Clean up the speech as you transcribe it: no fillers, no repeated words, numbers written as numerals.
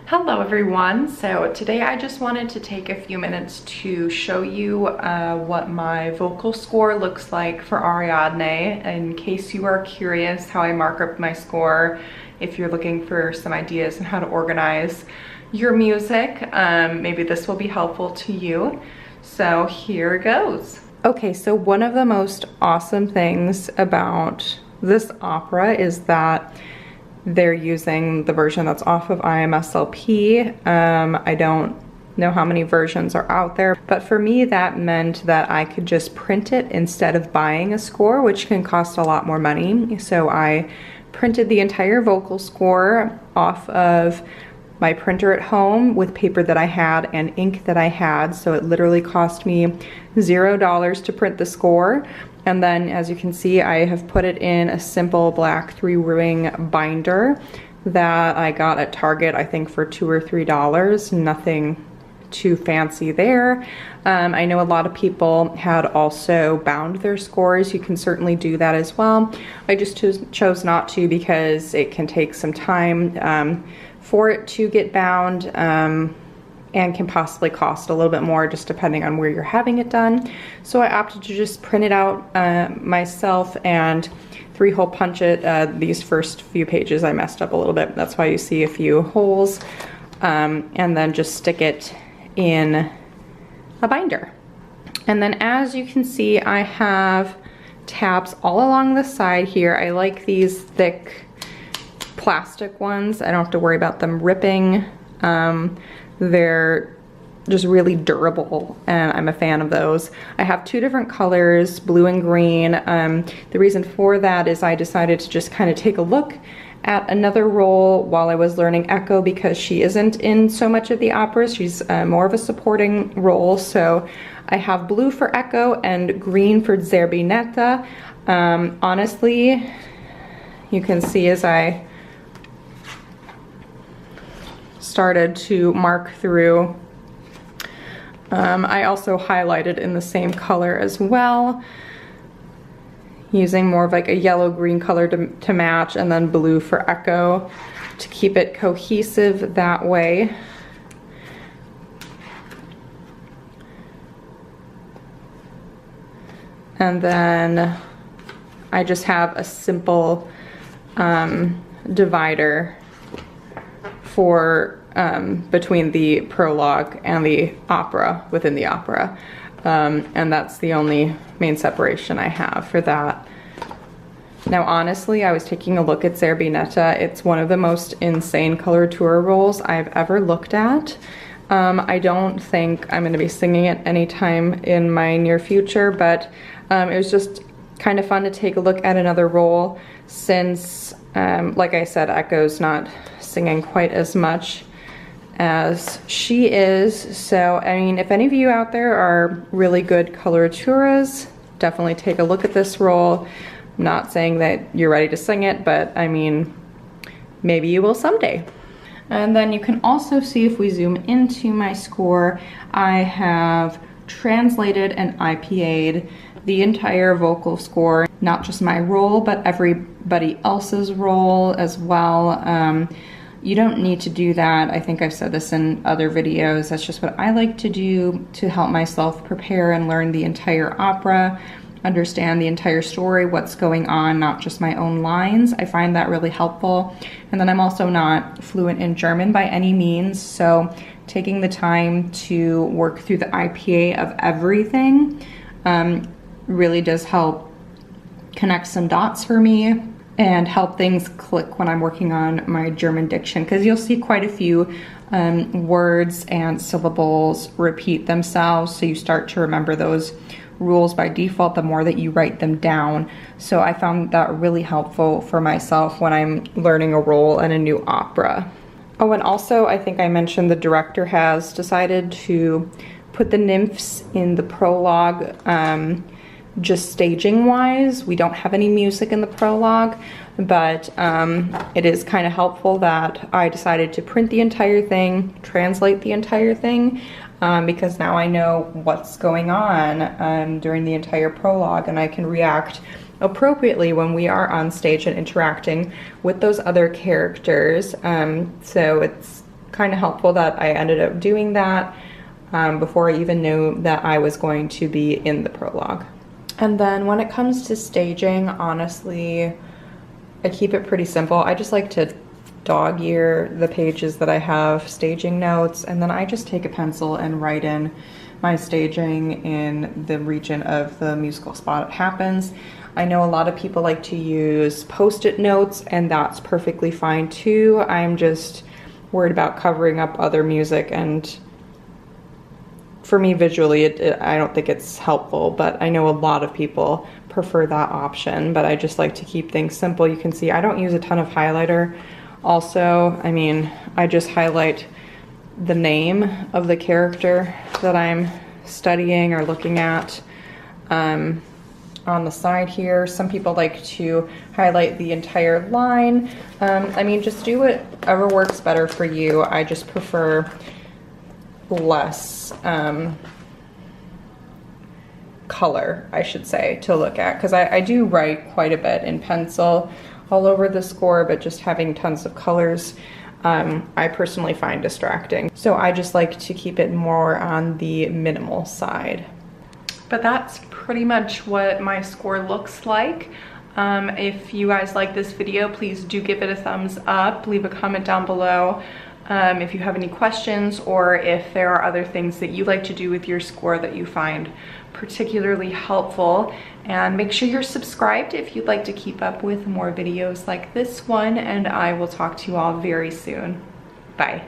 Hello everyone. So today I just wanted to take a few minutes to show you what my vocal score looks like for Ariadne, in case you are curious how I mark up my score, if you're looking for some ideas on how to organize your music. Maybe this will be helpful to you. So here goes. Okay, so one of the most awesome things about this opera is that they're using the version that's off of IMSLP. I don't know how many versions are out there, but for me that meant that I could just print it instead of buying a score, which can cost a lot more money. So I printed the entire vocal score off of my printer at home with paper that I had and ink that I had. So it literally cost me $0 to print the score. And then, as you can see, I have put it in a simple black 3-ring binder that I got at Target, I think for $2 or $3. Nothing too fancy there. I know a lot of people had also bound their scores. You can certainly do that as well. I just chose not to because it can take some time for it to get bound. And can possibly cost a little bit more just depending on where you're having it done. So I opted to just print it out myself and 3-hole punch it. These first few pages I messed up a little bit. That's why you see a few holes. And then just stick it in a binder. And then as you can see, I have tabs all along the side here. I like these thick plastic ones. I don't have to worry about them ripping. They're just really durable and I'm a fan of those. I have 2 different colors, blue and green. The reason for that is I decided to just kind of take a look at another role while I was learning Echo, because she isn't in so much of the operas. She's more of a supporting role. So I have blue for Echo and green for Zerbinetta. Honestly, you can see as I started to mark through. I also highlighted in the same color as well, using more of like a yellow-green color to match, and then blue for Echo to keep it cohesive that way. And then I just have a simple divider for between the prologue and the opera within the opera. And that's the only main separation I have for that. Now honestly, I was taking a look at Zerbinetta. It's one of the most insane coloratura roles I've ever looked at. I don't think I'm gonna be singing it anytime in my near future, but it was just kind of fun to take a look at another role since, like I said, Echo's not singing quite as much as she is. So I mean, if any of you out there are really good coloraturas, definitely take a look at this role. I'm not saying that you're ready to sing it, but I mean, maybe you will someday. And then you can also see, if we zoom into my score, I have translated and IPA'd the entire vocal score, not just my role, but everybody else's role as well. You don't need to do that. I think I've said this in other videos. That's just what I like to do to help myself prepare and learn the entire opera, understand the entire story, what's going on, not just my own lines. I find that really helpful. And then I'm also not fluent in German by any means, so taking the time to work through the IPA of everything really does help connect some dots for me and help things click when I'm working on my German diction, because you'll see quite a few words and syllables repeat themselves, so you start to remember those rules by default the more that you write them down. So I found that really helpful for myself when I'm learning a role in a new opera. Oh, and also I think I mentioned the director has decided to put the nymphs in the prologue. Just staging wise, we don't have any music in the prologue, but it is kind of helpful that I decided to print the entire thing, translate the entire thing, because now I know what's going on during the entire prologue, and I can react appropriately when we are on stage and interacting with those other characters. So it's kind of helpful that I ended up doing that before I even knew that I was going to be in the prologue. And then when it comes to staging, honestly, I keep it pretty simple. I just like to dog ear the pages that I have staging notes, and then I just take a pencil and write in my staging in the region of the musical spot it happens. I know a lot of people like to use post-it notes, and that's perfectly fine too. I'm just worried about covering up other music, and for me visually I don't think it's helpful, but I know a lot of people prefer that option, but I just like to keep things simple. You can see I don't use a ton of highlighter. Also, I mean, I just highlight the name of the character that I'm studying or looking at on the side here. Some people like to highlight the entire line. I mean, just do whatever works better for you. I just prefer less color, I should say, to look at, because I do write quite a bit in pencil all over the score, but just having tons of colors I personally find distracting. So I just like to keep it more on the minimal side. But that's pretty much what my score looks like. If you guys like this video, please do give it a thumbs up, leave a comment down below if you have any questions, or if there are other things that you like to do with your score that you find particularly helpful. And make sure you're subscribed if you'd like to keep up with more videos like this one, and I will talk to you all very soon. Bye.